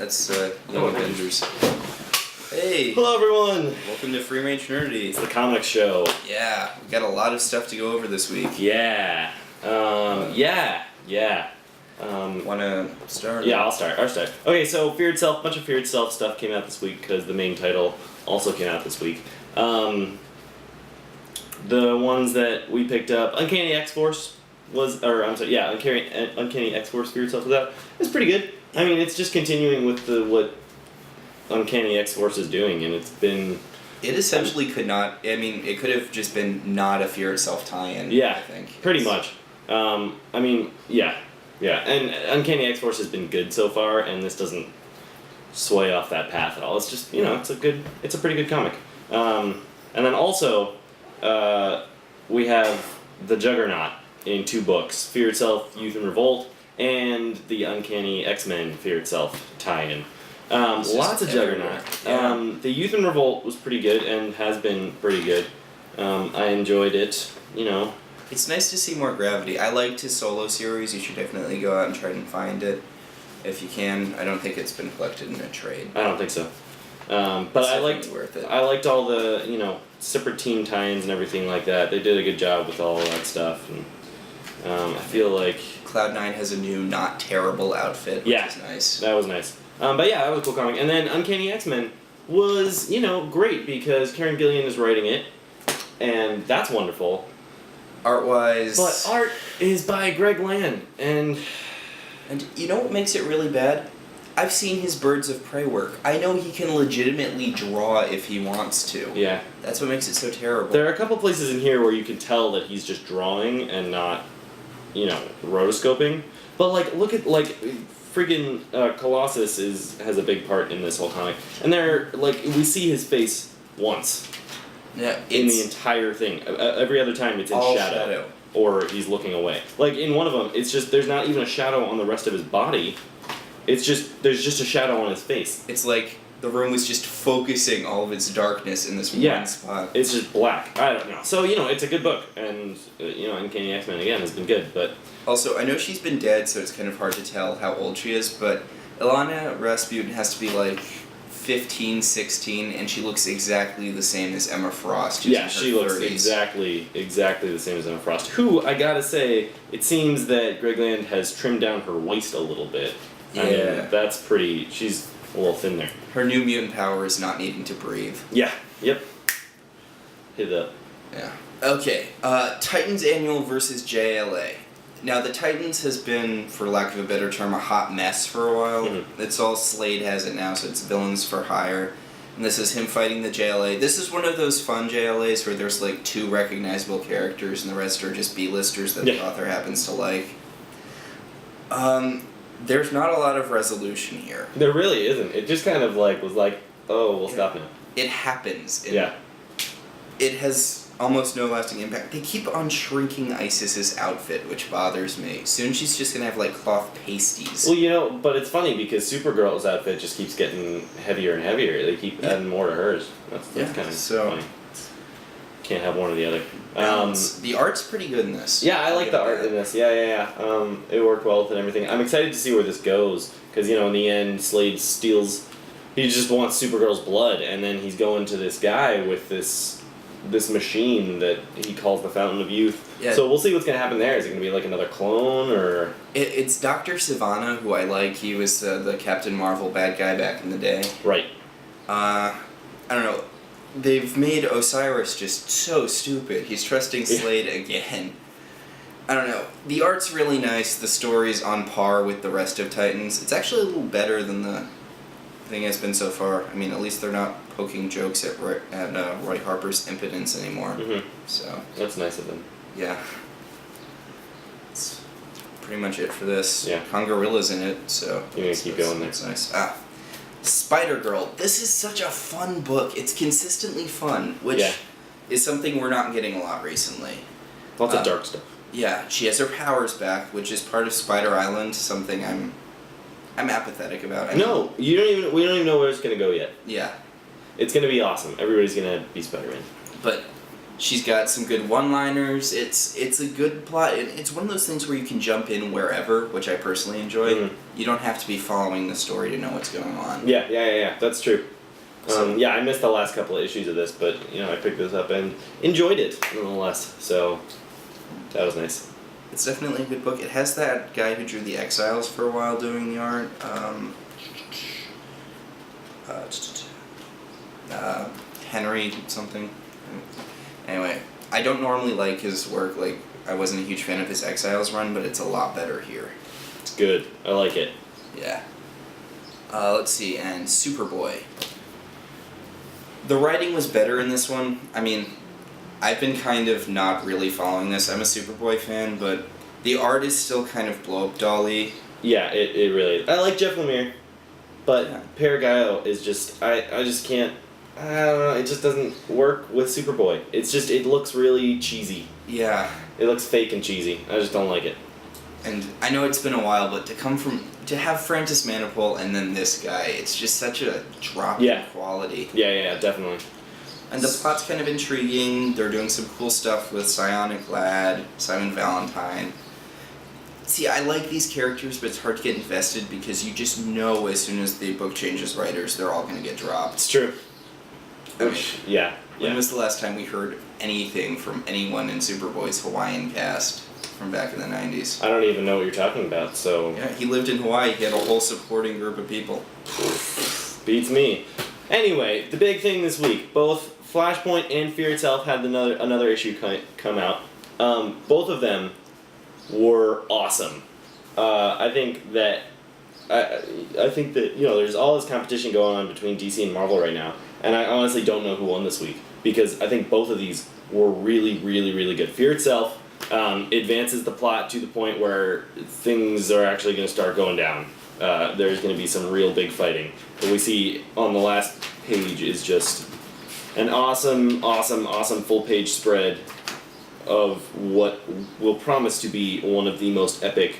That's Young Avengers. Hey! Hello everyone! Welcome to Free Range Nerdity. It's the comic show. Yeah, we got a lot of stuff to go over this week. Yeah. Wanna start? Yeah, I'll start. Okay, so Fear Itself, bunch of Fear Itself stuff came out this week because the main title also came out this week. The ones that we picked up, Uncanny X-Force Uncanny X-Force Fear Itself was out. It's pretty good. I mean, it's just continuing with what Uncanny X-Force is doing, and it's been... It essentially could not, I mean, it could have just been not a Fear Itself tie-in, Yeah, I think. pretty much. Yeah, and Uncanny X-Force has been good so far, and this doesn't sway off that path at all. It's just, it's a pretty good comic. And then also, we have The Juggernaut in 2 books, Fear Itself, Youth and Revolt, and the Uncanny X-Men Fear Itself tie-in. Lots of Juggernaut. Yeah. The Youth and Revolt was pretty good and has been pretty good. I enjoyed it, It's nice to see more Gravity. I liked his solo series. You should definitely go out and try and find it if you can. I don't think it's been collected in a trade. I don't think so. But I liked worth it. I liked all the, separate team tie-ins and everything like that. They did a good job with all that stuff. And I feel like... Cloud9 has a new, not terrible outfit, which is nice. That was nice. But yeah, that was a cool comic. And then Uncanny X-Men was, great because Karen Gillian is writing it. And that's wonderful. Art-wise... But art is by Greg Land, and you know what makes it really bad? I've seen his Birds of Prey work. I know he can legitimately draw if he wants to. Yeah. That's what makes it so terrible. There are a couple places in here where you can tell that he's just drawing and not, rotoscoping. But, look at, freaking Colossus has a big part in this whole comic. And we see his face once. Yeah, in the entire thing. Every other time it's in shadow. Or he's looking away. In one of them, it's just, there's not even a shadow on the rest of his body. It's just, there's just a shadow on his face. It's like the room was just focusing all of its darkness in this one spot. It's just black. I don't know. So, it's a good book. And, Uncanny X-Men, again, has been good, but... Also, I know she's been dead, so it's kind of hard to tell how old she is, but Ilana Rasputin has to be, 15, 16, and she looks exactly the same as Emma Frost. She looks exactly the same as Emma Frost. Who, I gotta say, it seems that Greg Land has trimmed down her waist a little bit. Yeah. I mean, that's pretty... She's a little thin there. Her new mutant power is not needing to breathe. Yeah. Yep. Hit it up. Yeah. Okay. Titans Annual versus JLA. Now, the Titans has been, for lack of a better term, a hot mess for a while. Mm-hmm. It's all Slade has it now, so it's villains for hire. And this is him fighting the JLA. This is one of those fun JLAs where there's 2 recognizable characters and the rest are just B-listers that the author happens to like. There's not a lot of resolution here. There really isn't. It just kind of oh, we'll stop now. It happens. Yeah. It has almost no lasting impact. They keep on shrinking Isis's outfit, which bothers me. Soon she's just gonna have cloth pasties. Well, but it's funny because Supergirl's outfit just keeps getting heavier and heavier. They keep adding more to hers. That's kind of funny. Can't have one or the other. The art's pretty good in this. Yeah, I like the art in this. Yeah. It worked well with it and everything. I'm excited to see where this goes because in the end, Slade steals. He just wants Supergirl's blood, and then he's going to this guy with this machine that he calls the Fountain of Youth. Yeah. So we'll see what's going to happen there. Is it going to be another clone, or...? It's Dr. Sivana, who I like. He was the Captain Marvel bad guy back in the day. Right. I don't know. They've made Osiris just so stupid. He's trusting Slade again. I don't know. The art's really nice. The story's on par with the rest of Titans. It's actually a little better than the thing has been so far. I mean, at least they're not poking jokes at Roy Harper's impotence anymore. Mm-hmm. So that's nice of them. Yeah. That's pretty much it for this. Yeah. Congorilla's in it, so you're gonna keep going there. That's nice. Spider-Girl. This is such a fun book. It's consistently fun, which is something we're not getting a lot recently. Lots of dark stuff. Yeah, she has her powers back, which is part of Spider Island, something I'm apathetic about. We don't even know where it's gonna go yet. Yeah. It's gonna be awesome. Everybody's gonna be Spider-Man. But She's got some good one-liners. It's a good plot. It's one of those things where you can jump in wherever, which I personally enjoy. Mm-hmm. You don't have to be following the story to know what's going on. Yeah. That's true. So, I missed the last couple of issues of this, but I picked this up and enjoyed it nonetheless. So that was nice. it's definitely a good book. It has that guy who drew the Exiles for a while doing the art. Henry something. Anyway, I don't normally like his work. Like, I wasn't a huge fan of his Exiles run, but it's a lot better here. It's good. I like it. Yeah. Let's see, and Superboy. The writing was better in this one. I mean, I've been kind of not really following this. I'm a Superboy fan, but the art is still kind of blow-up dolly. Yeah, it really is. I like Jeff Lemire, but Yeah. Paragallo is just, I just can't, I don't know, it just doesn't work with Superboy. It's just, it looks really cheesy. Yeah. It looks fake and cheesy. I just don't like it. And I know it's been a while, but to have Francis Manipul and then this guy, it's just such a drop in quality. Yeah, definitely. And the plot's kind of intriguing. They're doing some cool stuff with Psionic Lad, Simon Valentine. See, I like these characters, but it's hard to get invested because you just know as soon as the book changes writers, they're all going to get dropped. It's true. I mean, Yeah. When was the last time we heard anything from anyone in Superboy's Hawaiian cast from back in the 90s? I don't even know what you're talking about, so... Yeah, he lived in Hawaii. He had a whole supporting group of people. Beats me. Anyway, the big thing this week, both Flashpoint and Fear Itself had another issue come out. Both of them were awesome. I think that there's all this competition going on between DC and Marvel right now, and I honestly don't know who won this week because I think both of these were really, really, really good. Fear Itself advances the plot to the point where things are actually going to start going down. There's going to be some real big fighting. What we see on the last page is just an awesome full-page spread of what will promise to be one of the most epic,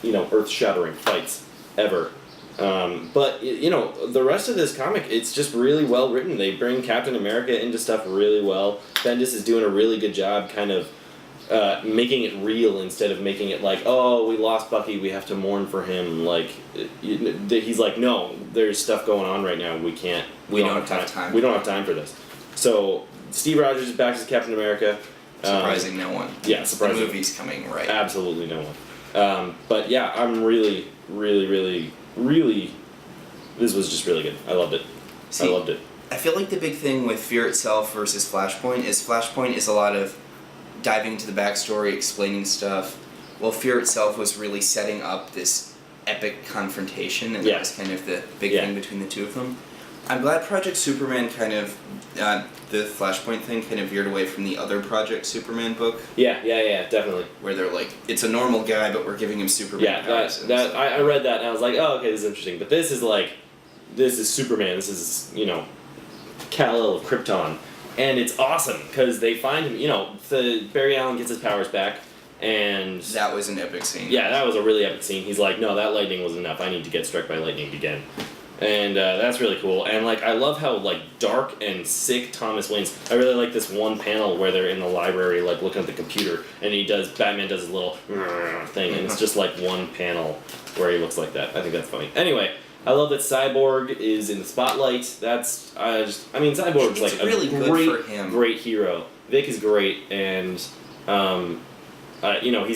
earth-shattering fights ever. But the rest of this comic, it's just really well written. They bring Captain America into stuff really well. Bendis is doing a really good job kind of making it real instead of making it like, oh, we lost Bucky, we have to mourn for him. Like, he's like, no, there's stuff going on right now. We don't have time. We don't have time for this. So Steve Rogers is back as Captain America. Surprising no one. Yeah, surprising. The movie's coming, right? Absolutely no one. But yeah, I'm really, really, really, really. This was just really good. I loved it. See, I loved it. I feel like the big thing with Fear Itself versus Flashpoint is a lot of diving into the backstory, explaining stuff. Well, Fear Itself was really setting up this epic confrontation, and that was kind of the big thing between the two of them. I'm glad Project Superman kind of, the Flashpoint thing kind of veered away from the other Project Superman book. Yeah, definitely. Where they're like, it's a normal guy, but we're giving him Superman powers. I read that and I was like, oh, okay, this is interesting. But this is Superman. This is, Kal-El of Krypton. And it's awesome, because they find him, Barry Allen gets his powers back, and... That was an epic scene. Yeah, that was a really epic scene. He's like, no, that lightning was enough. I need to get struck by lightning again. And that's really cool. And, I love how, dark and sick Thomas Wayne's... I really like this one panel where they're in the library, looking at the computer, and Batman does his little thing, and it's just, one panel where he looks like that. I think that's funny. Anyway... I love that Cyborg is in the spotlight. Cyborg's really great hero. Vic is great, and he's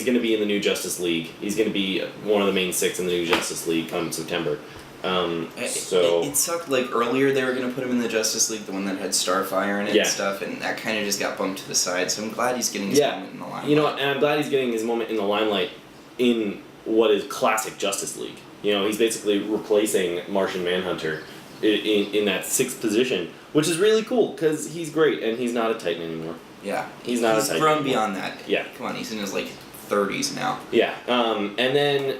going to be in the new Justice League. He's going to be one of the main six in the new Justice League come September. It sucked. Earlier they were going to put him in the Justice League, the one that had Starfire in it and stuff, and that kind of just got bumped to the side. So I'm glad he's getting his moment in the limelight. And I'm glad he's getting his moment in the limelight in what is classic Justice League. He's basically replacing Martian Manhunter in that sixth position, which is really cool because he's great and he's not a Titan anymore. Yeah, he's not a Titan. He's grown anymore. beyond that. Yeah, come on, he's in his 30s now. Yeah, and then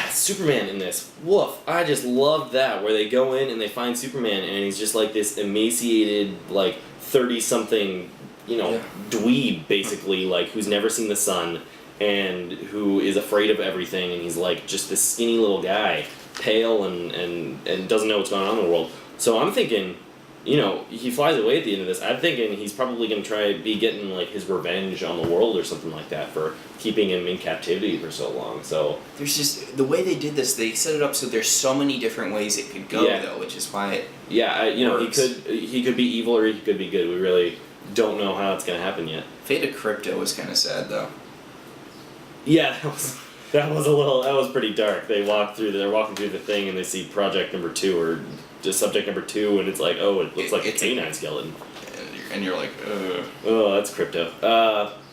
Superman in this. Woof! I just love that where they go in and they find Superman and he's just this emaciated 30-something dweeb basically who's never seen the sun. And who is afraid of everything, and he's just this skinny little guy, pale and doesn't know what's going on in the world. So I'm thinking, he flies away at the end of this. I'm thinking he's probably going to be getting like his revenge on the world or something like that for keeping him in captivity for so long. So there's just the way they did this. They set it up so there's so many different ways it could go, though, which is why it. Yeah, works. he could be evil or he could be good. We really don't know how it's going to happen yet. Fate of Crypto was kind of sad, though. Yeah, that was pretty dark. They're walking through the thing and they see project number 2 or just subject number 2 and it's like, oh, it looks like a canine skeleton. And you're like, ugh. Oh, that's Crypto.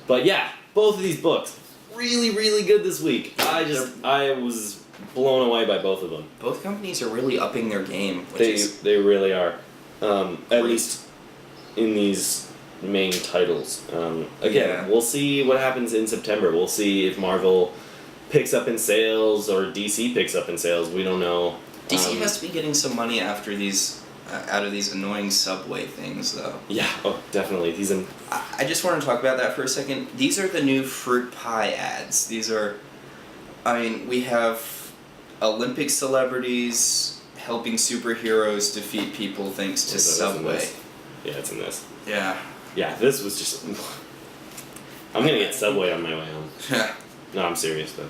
But yeah, both of these books really, really good this week. I was blown away by both of them. Both companies are really upping their game. They really are. At least in these main titles. Again, we'll see what happens in September. We'll see if Marvel picks up in sales or DC picks up in sales. We don't know. DC has to be getting some money after these, out of these annoying Subway things, though. Yeah, oh, definitely. I just want to talk about that for a second. These are the new fruit pie ads. These are, we have Olympic celebrities helping superheroes defeat people thanks to Subway. Yeah, it's in this. Yeah. Yeah, this was just... I'm gonna get Subway on my way home. No, I'm serious, though.